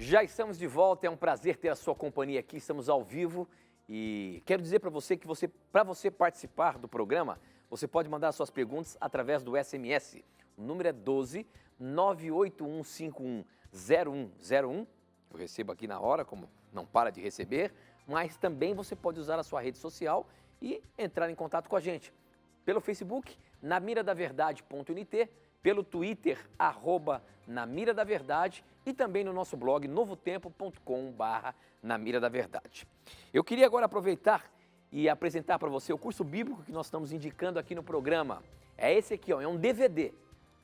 Já estamos de volta, é um prazer ter a sua companhia aqui, estamos ao vivo e quero dizer para você que para você participar do programa, você pode mandar suas perguntas através do SMS. O número é 12 981510101. Eu recebo aqui na hora, como não para de receber, mas também você pode usar a sua rede social e entrar em contato com a gente. Pelo Facebook, namiradaverdade.nt, pelo Twitter, @namiradaverdade e também no nosso blog novotempo.com/namiradaverdade. Eu queria agora aproveitar e apresentar para você o curso bíblico que nós estamos indicando aqui no programa. É esse aqui, ó, é um DVD.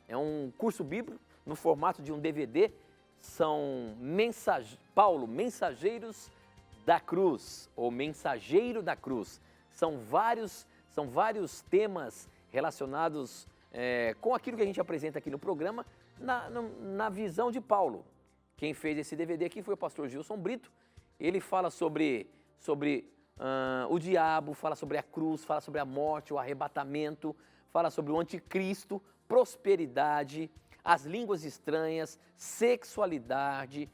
É um curso bíblico no formato de um DVD. São Paulo, Mensageiros da Cruz, ou Mensageiro da Cruz. São vários temas relacionados com aquilo que a gente apresenta aqui no programa, na visão de Paulo. Quem fez esse DVD aqui foi o pastor Gilson Brito. Ele fala sobre o diabo, fala sobre a cruz, fala sobre a morte, o arrebatamento, fala sobre o anticristo, prosperidade, as línguas estranhas, sexualidade,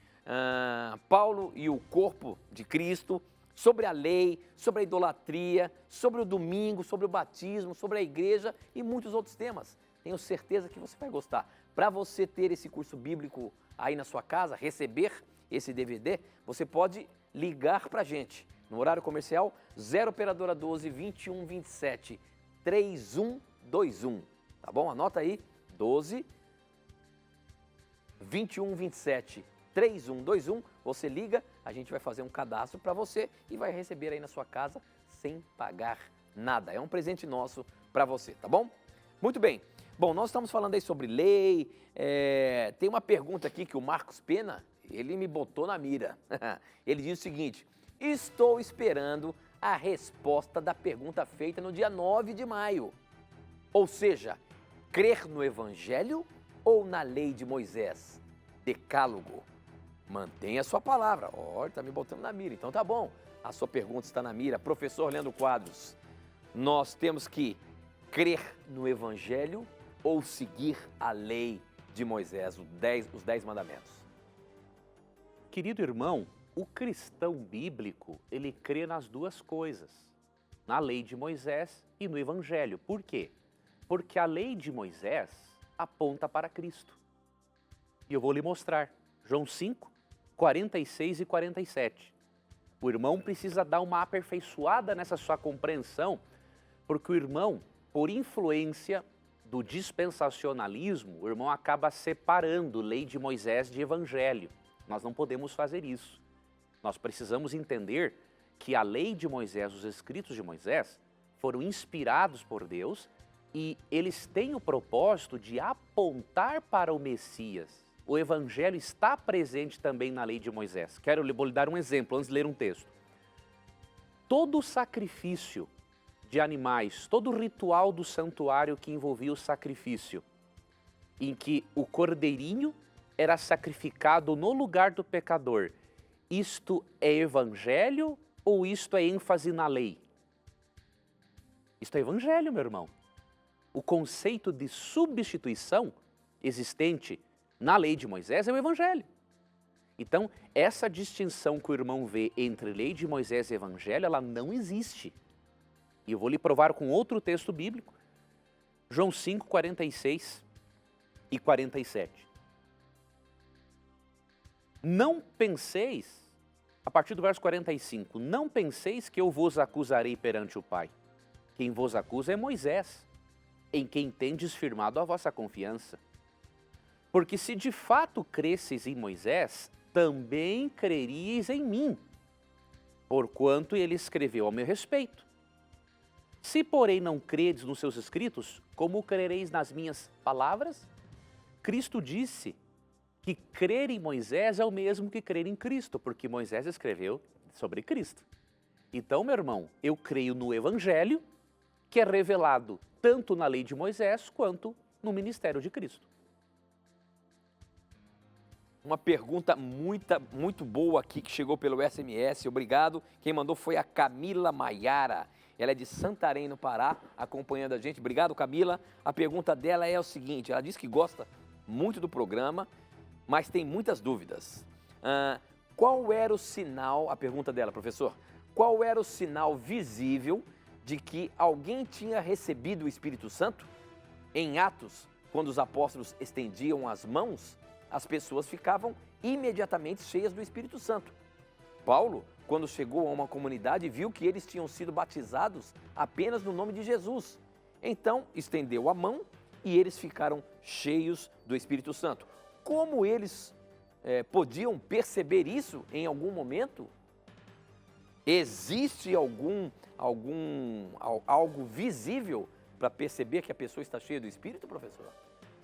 Paulo e o corpo de Cristo, sobre a lei, sobre a idolatria, sobre o domingo, sobre o batismo, sobre a igreja e muitos outros temas. Tenho certeza que você vai gostar. Para você ter esse curso bíblico aí na sua casa, receber esse DVD, você pode ligar para a gente no horário comercial 0 operadora 12 21 27 3121, tá bom? Anota aí, 12 21 27 3121, você liga, a gente vai fazer um cadastro para você e vai receber aí na sua casa sem pagar nada. É um presente nosso para você, tá bom? Muito bem. Bom, nós estamos falando aí sobre lei, tem uma pergunta aqui que o Marcos Pena, ele me botou na mira. Ele diz o seguinte: estou esperando a resposta da pergunta feita no dia 9 de maio. Ou seja, crer no Evangelho ou na lei de Moisés? Decálogo. Mantenha a sua palavra. Olha, está me botando na mira. Então tá bom. A sua pergunta está na mira. Professor Leandro Quadros, nós temos que crer no Evangelho ou seguir a lei de Moisés, os 10 mandamentos? Querido irmão, o cristão bíblico, ele crê nas duas coisas, na lei de Moisés e no Evangelho. Por quê? Porque a lei de Moisés aponta para Cristo. E eu vou lhe mostrar. João 5, 46 e 47. O irmão precisa dar uma aperfeiçoada nessa sua compreensão, porque o irmão, por influência do dispensacionalismo, o irmão acaba separando lei de Moisés de Evangelho. Nós não podemos fazer isso. Nós precisamos entender que a lei de Moisés, os escritos de Moisés, foram inspirados por Deus e eles têm o propósito de apontar para o Messias. O Evangelho está presente também na lei de Moisés. Vou lhe dar um exemplo antes de ler um texto. Todo sacrifício de animais, todo ritual do santuário que envolvia o sacrifício, em que o cordeirinho era sacrificado no lugar do pecador, isto é Evangelho ou isto é ênfase na lei? Isto é Evangelho, meu irmão. O conceito de substituição existente na lei de Moisés é o Evangelho. Então, essa distinção que o irmão vê entre lei de Moisés e Evangelho, ela não existe. E eu vou lhe provar com outro texto bíblico, João 5, 46 e 47. Não penseis, a partir do verso 45, não penseis que eu vos acusarei perante o Pai. Quem vos acusa é Moisés, em quem tendes firmado a vossa confiança. Porque se de fato cresceis em Moisés, também creríeis em mim, porquanto ele escreveu ao meu respeito. Se, porém, não credes nos seus escritos, como crereis nas minhas palavras? Cristo disse que crer em Moisés é o mesmo que crer em Cristo, porque Moisés escreveu sobre Cristo. Então, meu irmão, eu creio no Evangelho, que é revelado tanto na lei de Moisés quanto no ministério de Cristo. Uma pergunta muito boa aqui que chegou pelo SMS, obrigado. Quem mandou foi a Camila Maiara. Ela é de Santarém, no Pará, acompanhando a gente. Obrigado, Camila. A pergunta dela é o seguinte, ela diz que gosta muito do programa, mas tem muitas dúvidas. Qual era o sinal, a pergunta dela, professor, qual era o sinal visível de que alguém tinha recebido o Espírito Santo? Em Atos, quando os apóstolos estendiam as mãos, as pessoas ficavam imediatamente cheias do Espírito Santo. Paulo, quando chegou a uma comunidade, viu que eles tinham sido batizados apenas no nome de Jesus. Então, estendeu a mão e eles ficaram cheios do Espírito Santo. Como eles podiam perceber isso em algum momento? Existe algo visível para perceber que a pessoa está cheia do Espírito, professor?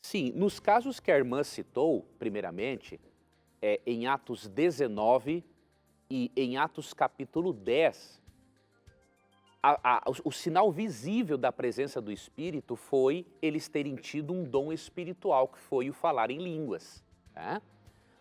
Sim, nos casos que a irmã citou, primeiramente, em Atos 19 e em Atos capítulo 10, o sinal visível da presença do Espírito foi eles terem tido um dom espiritual, que foi o falar em línguas. Né?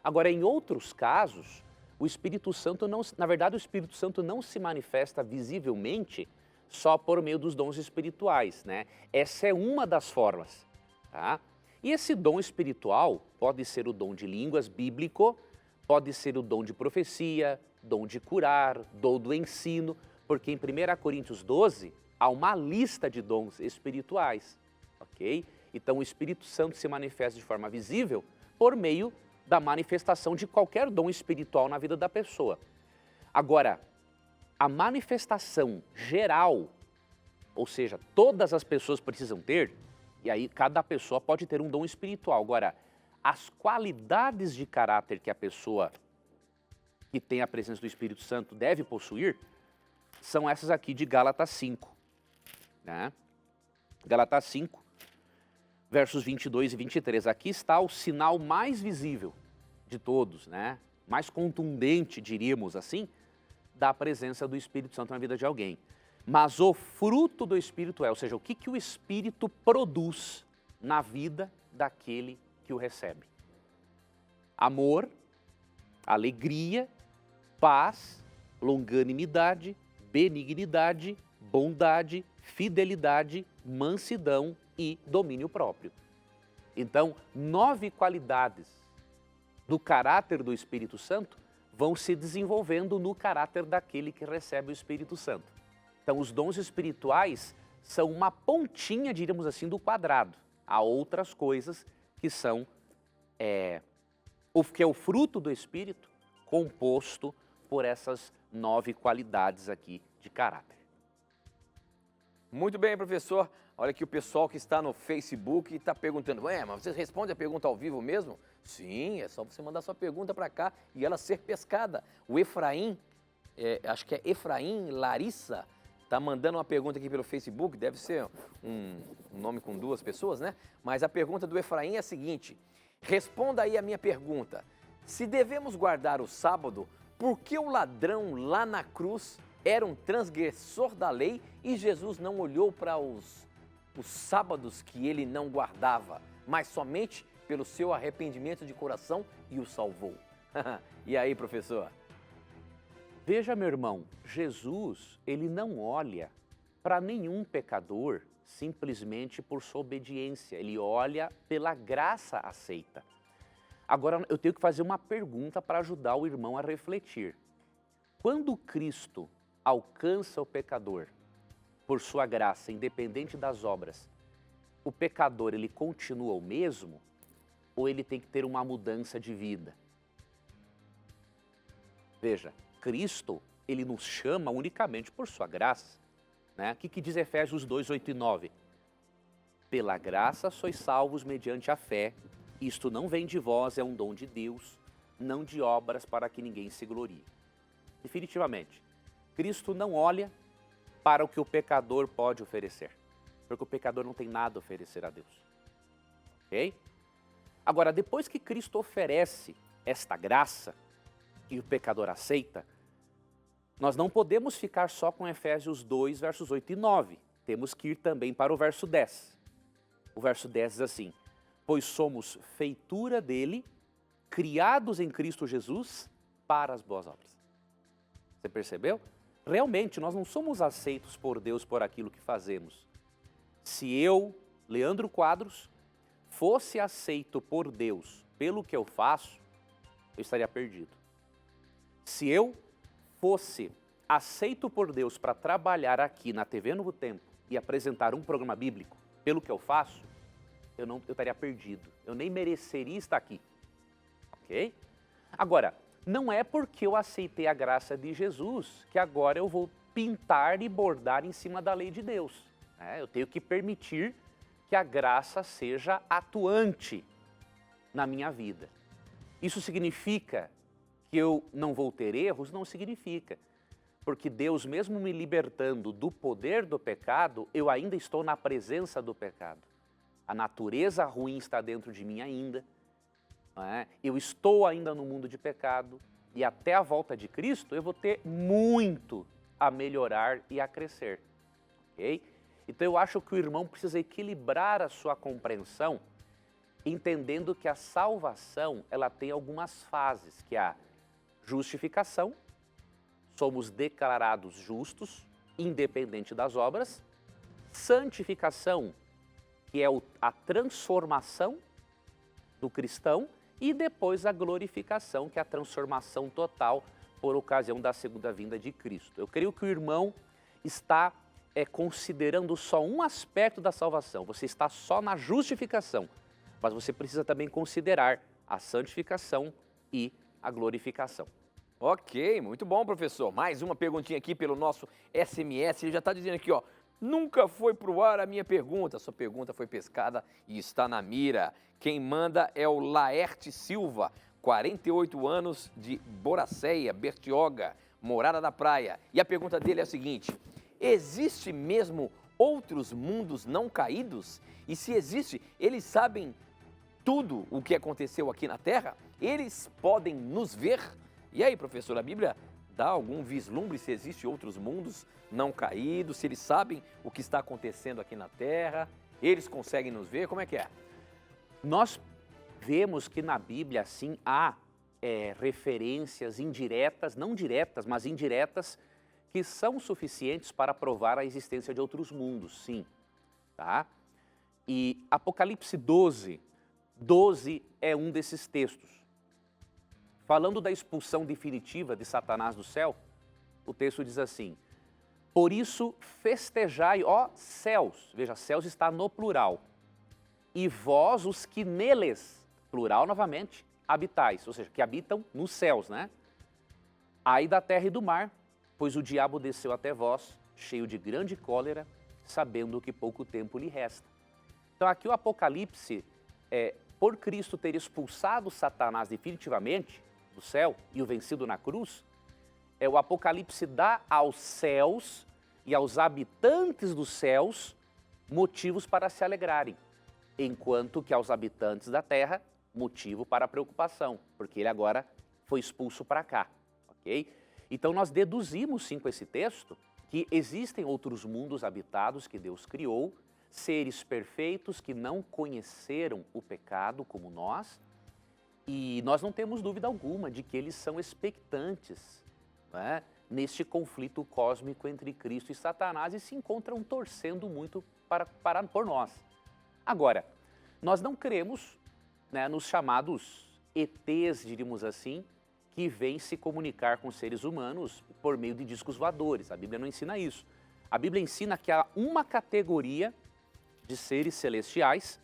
Agora, em outros casos, o Espírito Santo não, na verdade, o Espírito Santo não se manifesta visivelmente só por meio dos dons espirituais, né? Essa é uma das formas, tá? E esse dom espiritual pode ser o dom de línguas bíblico, pode ser o dom de profecia, dom de curar, dom do ensino, porque em 1 Coríntios 12 há uma lista de dons espirituais, ok? Então o Espírito Santo se manifesta de forma visível por meio da manifestação de qualquer dom espiritual na vida da pessoa. Agora, a manifestação geral, ou seja, todas as pessoas precisam ter, e aí cada pessoa pode ter um dom espiritual. Agora, as qualidades de caráter que a pessoa que tem a presença do Espírito Santo deve possuir, são essas aqui de Gálatas 5. Né? Gálatas 5, versos 22 e 23. Aqui está o sinal mais visível de todos, né? Mais contundente, diríamos assim, da presença do Espírito Santo na vida de alguém. Mas o fruto do Espírito ou seja, o que o Espírito produz na vida daquele que o recebe? Amor, alegria, paz, longanimidade, benignidade, bondade, fidelidade, mansidão e domínio próprio. Então, 9 qualidades do caráter do Espírito Santo vão se desenvolvendo no caráter daquele que recebe o Espírito Santo. Então, os dons espirituais são uma pontinha, diríamos assim, do quadrado. Há outras coisas que são que é o fruto do Espírito composto por essas 9 qualidades aqui de caráter. Muito bem, professor. Olha aqui o pessoal que está no Facebook está perguntando, mas você responde a pergunta ao vivo mesmo? Sim, é só você mandar sua pergunta para cá e ela ser pescada. O Efraim, acho que é Efraim Larissa, está mandando uma pergunta aqui pelo Facebook, deve ser um nome com 2 pessoas, né? Mas a pergunta do Efraim é a seguinte, responda aí a minha pergunta. Se devemos guardar o sábado, por que o ladrão lá na cruz era um transgressor da lei e Jesus não olhou para os sábados que ele não guardava, mas somente pelo seu arrependimento de coração e o salvou? E aí, professor? Veja, meu irmão, Jesus, ele não olha para nenhum pecador simplesmente por sua obediência, ele olha pela graça aceita. Agora, eu tenho que fazer uma pergunta para ajudar o irmão a refletir. Quando Cristo alcança o pecador por sua graça, independente das obras, o pecador, ele continua o mesmo ou ele tem que ter uma mudança de vida? Veja, Cristo, ele nos chama unicamente por sua graça. Né? O que diz Efésios 2, 8 e 9? Pela graça sois salvos mediante a fé. Isto não vem de vós, é um dom de Deus, não de obras para que ninguém se glorie. Definitivamente, Cristo não olha para o que o pecador pode oferecer, porque o pecador não tem nada a oferecer a Deus. Ok? Agora, depois que Cristo oferece esta graça e o pecador aceita, nós não podemos ficar só com Efésios 2, versos 8 e 9. Temos que ir também para o verso 10. O verso 10 diz assim, pois somos feitura dele, criados em Cristo Jesus para as boas obras. Você percebeu? Realmente, nós não somos aceitos por Deus por aquilo que fazemos. Se eu, Leandro Quadros, fosse aceito por Deus pelo que eu faço, eu estaria perdido. Se eu fosse aceito por Deus para trabalhar aqui na TV Novo Tempo e apresentar um programa bíblico, pelo que eu faço, eu estaria perdido. Eu nem mereceria estar aqui. Ok? Agora, não é porque eu aceitei a graça de Jesus que agora eu vou pintar e bordar em cima da lei de Deus. Eu tenho que permitir que a graça seja atuante na minha vida. Isso significa que eu não vou ter erros? Não significa. Porque Deus, mesmo me libertando do poder do pecado, eu ainda estou na presença do pecado. A natureza ruim está dentro de mim ainda. Eu estou ainda no mundo de pecado. E até a volta de Cristo eu vou ter muito a melhorar e a crescer. Ok? Então eu acho que o irmão precisa equilibrar a sua compreensão, entendendo que a salvação ela tem algumas fases, que é a justificação, somos declarados justos, independente das obras, santificação, que é a transformação do cristão, e depois a glorificação, que é a transformação total por ocasião da segunda vinda de Cristo. Eu creio que o irmão está considerando só um aspecto da salvação, você está só na justificação, mas você precisa também considerar a santificação e a glorificação. Ok, muito bom, professor. Mais uma perguntinha aqui pelo nosso SMS. Ele já está dizendo aqui, ó, nunca foi para o ar a minha pergunta. Sua pergunta foi pescada e está na mira. Quem manda é o Laerte Silva, 48 anos, de Boracéia, Bertioga, Morada da Praia. E a pergunta dele é a seguinte: existe mesmo outros mundos não caídos? E se existe, eles sabem tudo o que aconteceu aqui na Terra? Eles podem nos ver? E aí, professor, a Bíblia dá algum vislumbre se existem outros mundos não caídos, se eles sabem o que está acontecendo aqui na Terra, eles conseguem nos ver, como é que é? Nós vemos que na Bíblia, assim, há referências indiretas, não diretas, mas indiretas, que são suficientes para provar a existência de outros mundos, sim. Tá? E Apocalipse 12 é um desses textos. Falando da expulsão definitiva de Satanás do céu, o texto diz assim: por isso festejai, ó céus, veja, céus está no plural, e vós os que neles, plural novamente, habitais, ou seja, que habitam nos céus, né? Ai da terra e do mar, pois o diabo desceu até vós, cheio de grande cólera, sabendo que pouco tempo lhe resta. Então aqui o Apocalipse, por Cristo ter expulsado Satanás definitivamente do céu e o vencido na cruz, o Apocalipse dá aos céus e aos habitantes dos céus motivos para se alegrarem, enquanto que aos habitantes da terra, motivo para preocupação, porque ele agora foi expulso para cá, ok? Então nós deduzimos sim com esse texto que existem outros mundos habitados que Deus criou, seres perfeitos que não conheceram o pecado como nós, e nós não temos dúvida alguma de que eles são expectantes, né, neste conflito cósmico entre Cristo e Satanás e se encontram torcendo muito por nós. Agora, nós não cremos, né, nos chamados ETs, diríamos assim, que vêm se comunicar com seres humanos por meio de discos voadores. A Bíblia não ensina isso. A Bíblia ensina que há uma categoria de seres celestiais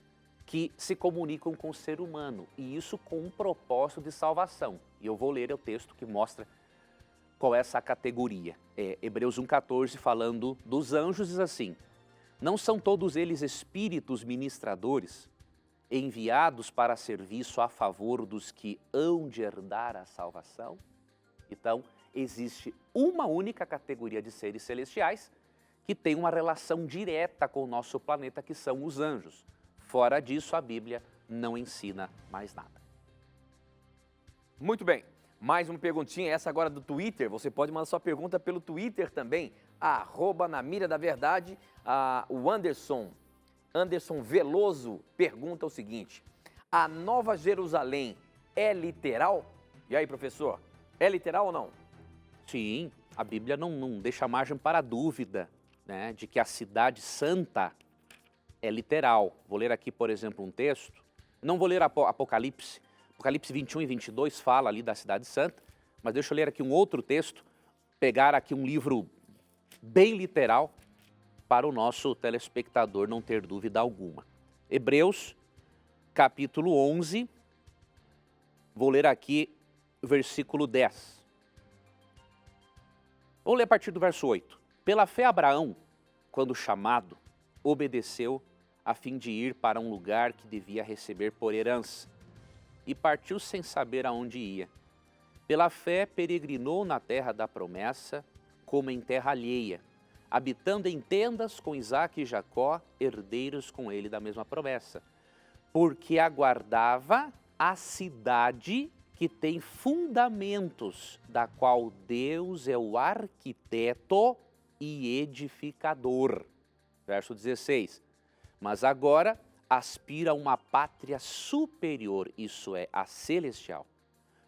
que se comunicam com o ser humano, e isso com um propósito de salvação. E eu vou ler o texto que mostra qual é essa categoria. Hebreus 1,14, falando dos anjos, diz assim: não são todos eles espíritos ministradores, enviados para serviço a favor dos que hão de herdar a salvação? Então, existe uma única categoria de seres celestiais que tem uma relação direta com o nosso planeta, que são os anjos. Fora disso, a Bíblia não ensina mais nada. Muito bem. Mais uma perguntinha, essa agora do Twitter. Você pode mandar sua pergunta pelo Twitter também, @namira-da-verdade. O Anderson Veloso pergunta o seguinte: a Nova Jerusalém é literal? E aí, professor, é literal ou não? Sim, a Bíblia não deixa margem para dúvida, né, de que a cidade santa é literal. Vou ler aqui, por exemplo, um texto. Não vou ler Apocalipse. Apocalipse 21 e 22 fala ali da cidade santa, mas deixa eu ler aqui um outro texto, pegar aqui um livro bem literal para o nosso telespectador não ter dúvida alguma. Hebreus, capítulo 11, vou ler aqui o versículo 10. Vou ler a partir do verso 8. Pela fé Abraão, quando chamado, obedeceu a fim de ir para um lugar que devia receber por herança, e partiu sem saber aonde ia. Pela fé peregrinou na terra da promessa, como em terra alheia, habitando em tendas com Isaque e Jacó, herdeiros com ele da mesma promessa, porque aguardava a cidade que tem fundamentos, da qual Deus é o arquiteto e edificador. Verso 16. Mas agora aspira a uma pátria superior, isso é, a celestial.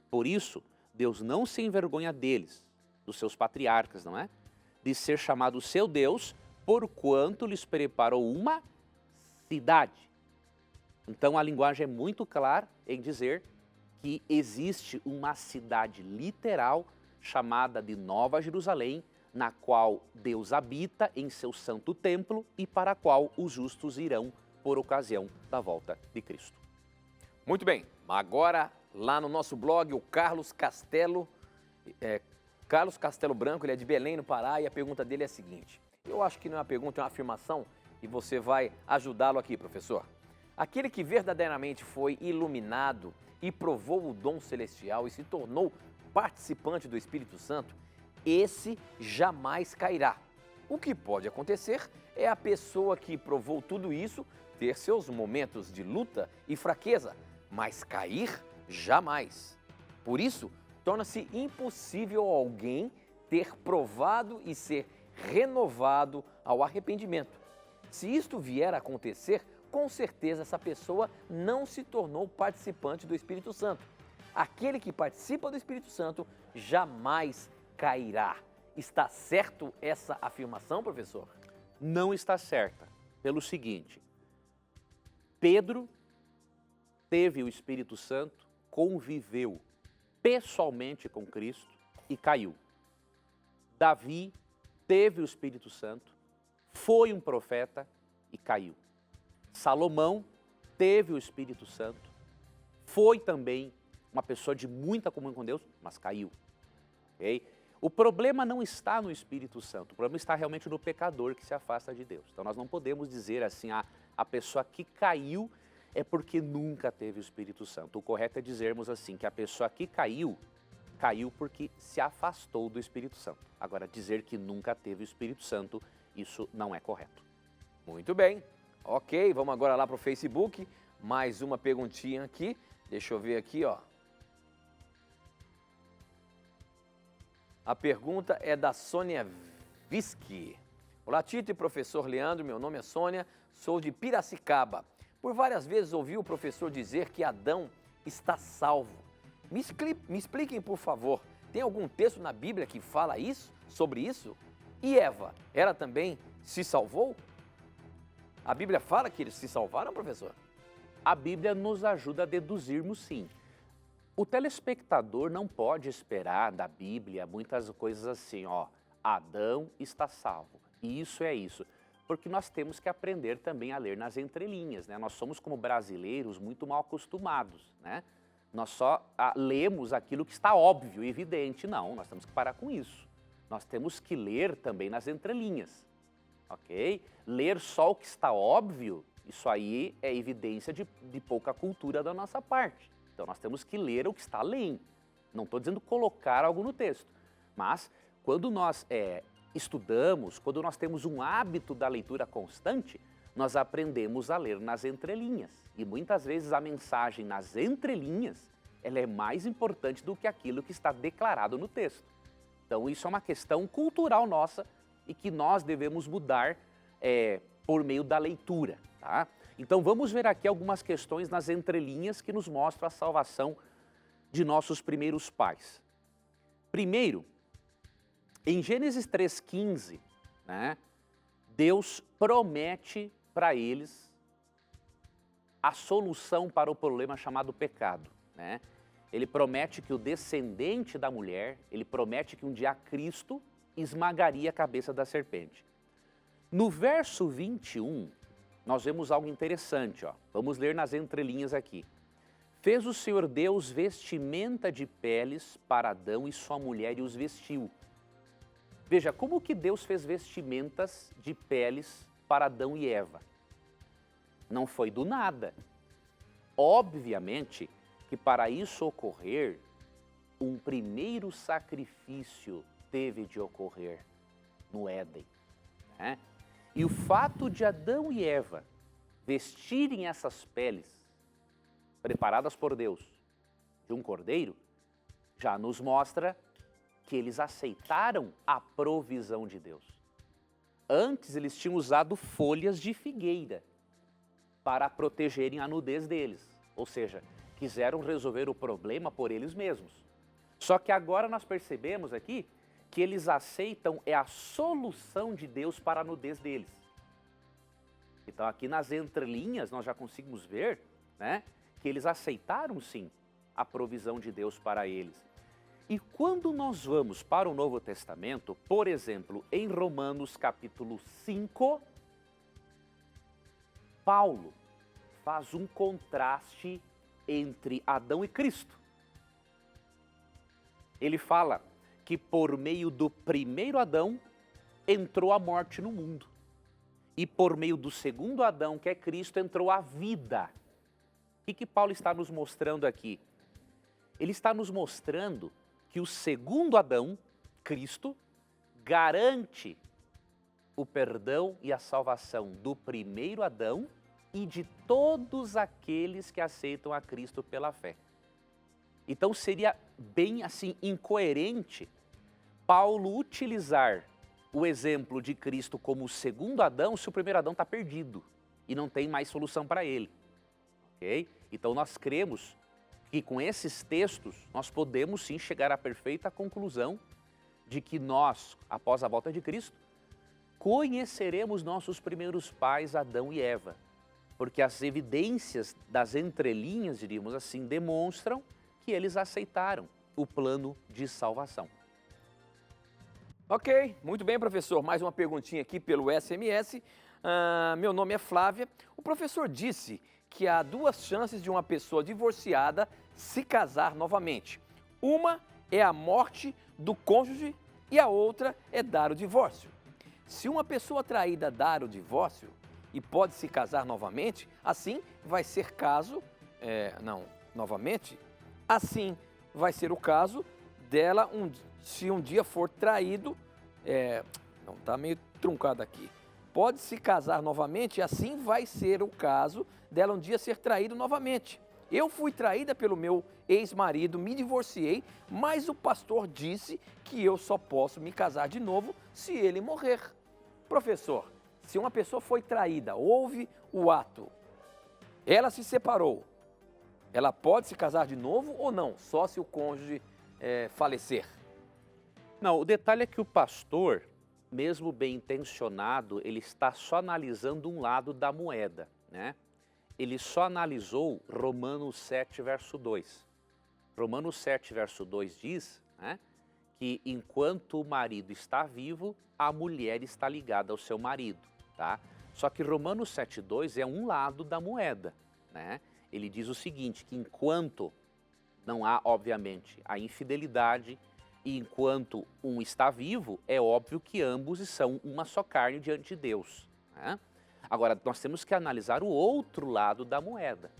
Por isso, Deus não se envergonha deles, dos seus patriarcas, não é? De ser chamado seu Deus, porquanto lhes preparou uma cidade. Então a linguagem é muito clara em dizer que existe uma cidade literal chamada de Nova Jerusalém, na qual Deus habita em seu santo templo e para a qual os justos irão por ocasião da volta de Cristo. Muito bem, agora lá no nosso blog, o Carlos Castelo Branco, ele é de Belém, no Pará, e a pergunta dele é a seguinte. Eu acho que não é uma pergunta, é uma afirmação, e você vai ajudá-lo aqui, professor. Aquele que verdadeiramente foi iluminado e provou o dom celestial e se tornou participante do Espírito Santo, esse jamais cairá. O que pode acontecer é a pessoa que provou tudo isso ter seus momentos de luta e fraqueza, mas cair jamais. Por isso, torna-se impossível alguém ter provado e ser renovado ao arrependimento. Se isto vier a acontecer, com certeza essa pessoa não se tornou participante do Espírito Santo. Aquele que participa do Espírito Santo jamais cairá. Está certo essa afirmação, professor? Não está certa, pelo seguinte: Pedro teve o Espírito Santo, conviveu pessoalmente com Cristo e caiu. Davi teve o Espírito Santo, foi um profeta e caiu. Salomão teve o Espírito Santo, foi também uma pessoa de muita comunhão com Deus, mas caiu. Okay? O problema não está no Espírito Santo, o problema está realmente no pecador que se afasta de Deus. Então nós não podemos dizer assim, a pessoa que caiu é porque nunca teve o Espírito Santo. O correto é dizermos assim, que a pessoa que caiu, caiu porque se afastou do Espírito Santo. Agora, dizer que nunca teve o Espírito Santo, isso não é correto. Muito bem. Ok, vamos agora lá para o Facebook. Mais uma perguntinha aqui. Deixa eu ver aqui, ó. A pergunta é da Sônia Visky. Olá, Tito e professor Leandro, meu nome é Sônia, sou de Piracicaba. Por várias vezes ouvi o professor dizer que Adão está salvo. Me expliquem, por favor, tem algum texto na Bíblia que fala sobre isso? E Eva, ela também se salvou? A Bíblia fala que eles se salvaram, professor? A Bíblia nos ajuda a deduzirmos sim. O telespectador não pode esperar da Bíblia muitas coisas assim, ó, Adão está salvo, isso é isso. Porque nós temos que aprender também a ler nas entrelinhas, né? Nós somos, como brasileiros, muito mal acostumados, né? Nós só lemos aquilo que está óbvio, evidente. Não, nós temos que parar com isso. Nós temos que ler também nas entrelinhas, ok? Ler só o que está óbvio, isso aí é evidência de pouca cultura da nossa parte. Então nós temos que ler o que está além. Não estou dizendo colocar algo no texto, mas quando nós estudamos, quando nós temos um hábito da leitura constante, nós aprendemos a ler nas entrelinhas. E muitas vezes a mensagem nas entrelinhas, ela é mais importante do que aquilo que está declarado no texto. Então isso é uma questão cultural nossa e que nós devemos mudar por meio da leitura, tá? Então vamos ver aqui algumas questões nas entrelinhas que nos mostram a salvação de nossos primeiros pais. Primeiro, em Gênesis 3,15, né, Deus promete para eles a solução para o problema chamado pecado, né? ele promete que o descendente da mulher, ele promete que um dia Cristo esmagaria a cabeça da serpente. No verso 21, nós vemos algo interessante, ó. Vamos ler nas entrelinhas aqui. Fez o Senhor Deus vestimenta de peles para Adão e sua mulher e os vestiu. Veja, como que Deus fez vestimentas de peles para Adão e Eva? Não foi do nada. Obviamente que para isso ocorrer, um primeiro sacrifício teve de ocorrer no Éden, né? E o fato de Adão e Eva vestirem essas peles preparadas por Deus de um cordeiro, já nos mostra que eles aceitaram a provisão de Deus. Antes eles tinham usado folhas de figueira para protegerem a nudez deles, ou seja, quiseram resolver o problema por eles mesmos. Só que agora nós percebemos aqui que eles aceitam a solução de Deus para a nudez deles. Então aqui nas entrelinhas nós já conseguimos ver, né, que eles aceitaram sim a provisão de Deus para eles. E quando nós vamos para o Novo Testamento, por exemplo, em Romanos capítulo 5, Paulo faz um contraste entre Adão e Cristo. Ele fala que por meio do primeiro Adão entrou a morte no mundo. E por meio do segundo Adão, que é Cristo, entrou a vida. O que Paulo está nos mostrando aqui? Ele está nos mostrando que o segundo Adão, Cristo, garante o perdão e a salvação do primeiro Adão e de todos aqueles que aceitam a Cristo pela fé. Então seria bem assim incoerente Paulo utilizar o exemplo de Cristo como o segundo Adão se o primeiro Adão está perdido e não tem mais solução para ele. Ok? Então nós cremos que com esses textos nós podemos sim chegar à perfeita conclusão de que nós, após a volta de Cristo, conheceremos nossos primeiros pais, Adão e Eva, porque as evidências das entrelinhas, diríamos assim, demonstram que eles aceitaram o plano de salvação. Ok, muito bem, professor. Mais uma perguntinha aqui pelo SMS. Meu nome é Flávia. O professor disse que há duas chances de uma pessoa divorciada se casar novamente. Uma é a morte do cônjuge e a outra é dar o divórcio. Se uma pessoa traída dar o divórcio e pode se casar novamente, assim vai ser caso, assim vai ser o caso dela se um dia for traído, não, está meio truncado aqui. Pode se casar novamente, assim vai ser o caso dela um dia ser traído novamente. Eu fui traída pelo meu ex-marido, me divorciei, mas o pastor disse que eu só posso me casar de novo se ele morrer. Professor, se uma pessoa foi traída, houve o ato, ela se separou, ela pode se casar de novo ou não? Só se o cônjuge falecer? Não, o detalhe é que o pastor, mesmo bem intencionado, ele está só analisando um lado da moeda, né? Ele só analisou Romanos 7, verso 2. Romanos 7, verso 2 diz, né, que enquanto o marido está vivo, a mulher está ligada ao seu marido, tá? Só que Romanos 7, 2 é um lado da moeda, né? Ele diz o seguinte, que enquanto não há, obviamente, a infidelidade, e enquanto um está vivo, é óbvio que ambos são uma só carne diante de Deus, né? Agora, nós temos que analisar o outro lado da moeda,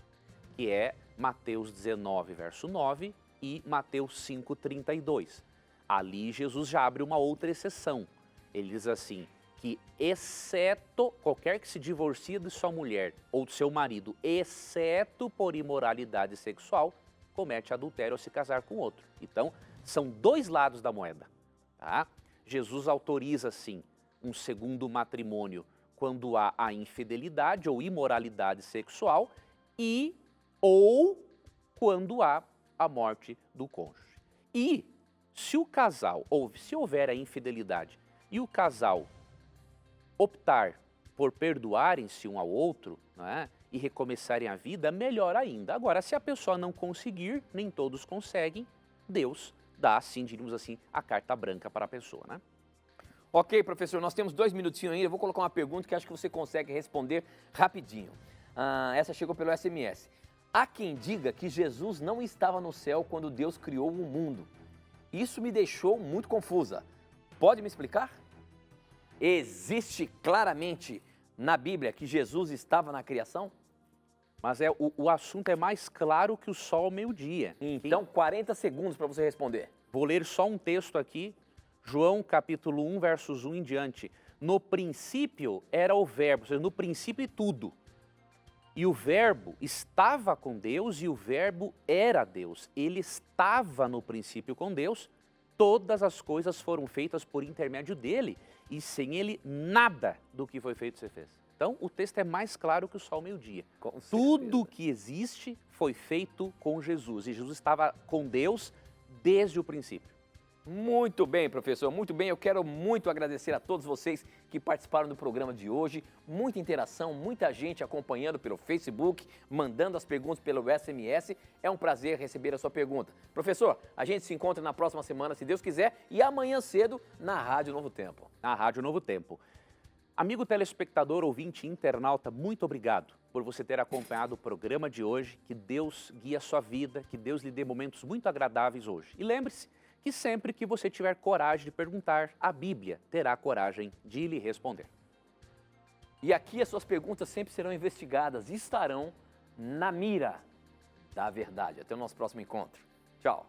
que é Mateus 19, verso 9 e Mateus 5, 32. Ali Jesus já abre uma outra exceção. Ele diz assim, que exceto, qualquer que se divorcie de sua mulher ou de seu marido, exceto por imoralidade sexual, comete adultério ao se casar com outro. Então, são dois lados da moeda, tá? Jesus autoriza, sim, um segundo matrimônio quando há a infidelidade ou imoralidade sexual ou quando há a morte do cônjuge. E se o casal, ou se houver a infidelidade e o casal optar por perdoarem-se um ao outro, não é? E recomeçarem a vida, melhor ainda. Agora, se a pessoa não conseguir, nem todos conseguem, Deus dá, assim, diríamos assim, a carta branca para a pessoa, né? Ok, professor, nós temos 2 minutinhos ainda. Eu vou colocar uma pergunta que acho que você consegue responder rapidinho. Essa chegou pelo SMS. Há quem diga que Jesus não estava no céu quando Deus criou o mundo. Isso me deixou muito confusa. Pode me explicar? Existe claramente na Bíblia que Jesus estava na criação? Mas o assunto é mais claro que o sol ao meio-dia. Então, 40 segundos para você responder. Vou ler só um texto aqui, João capítulo 1, versos 1 em diante. No princípio era o verbo, ou seja, no princípio tudo. E o verbo estava com Deus e o verbo era Deus. Ele estava no princípio com Deus, todas as coisas foram feitas por intermédio dele e sem ele nada do que foi feito se fez. Então o texto é mais claro que o sol ao meio-dia. Tudo que existe foi feito com Jesus e Jesus estava com Deus desde o princípio. Muito bem, professor, muito bem. Eu quero muito agradecer a todos vocês que participaram do programa de hoje. Muita interação, muita gente acompanhando pelo Facebook, mandando as perguntas pelo SMS. É um prazer receber a sua pergunta. Professor, a gente se encontra na próxima semana, se Deus quiser, e amanhã cedo na Rádio Novo Tempo. Na Rádio Novo Tempo. Amigo telespectador, ouvinte, internauta, muito obrigado por você ter acompanhado o programa de hoje. Que Deus guie a sua vida, que Deus lhe dê momentos muito agradáveis hoje. E lembre-se que sempre que você tiver coragem de perguntar, a Bíblia terá coragem de lhe responder. E aqui as suas perguntas sempre serão investigadas e estarão na mira da verdade. Até o nosso próximo encontro. Tchau.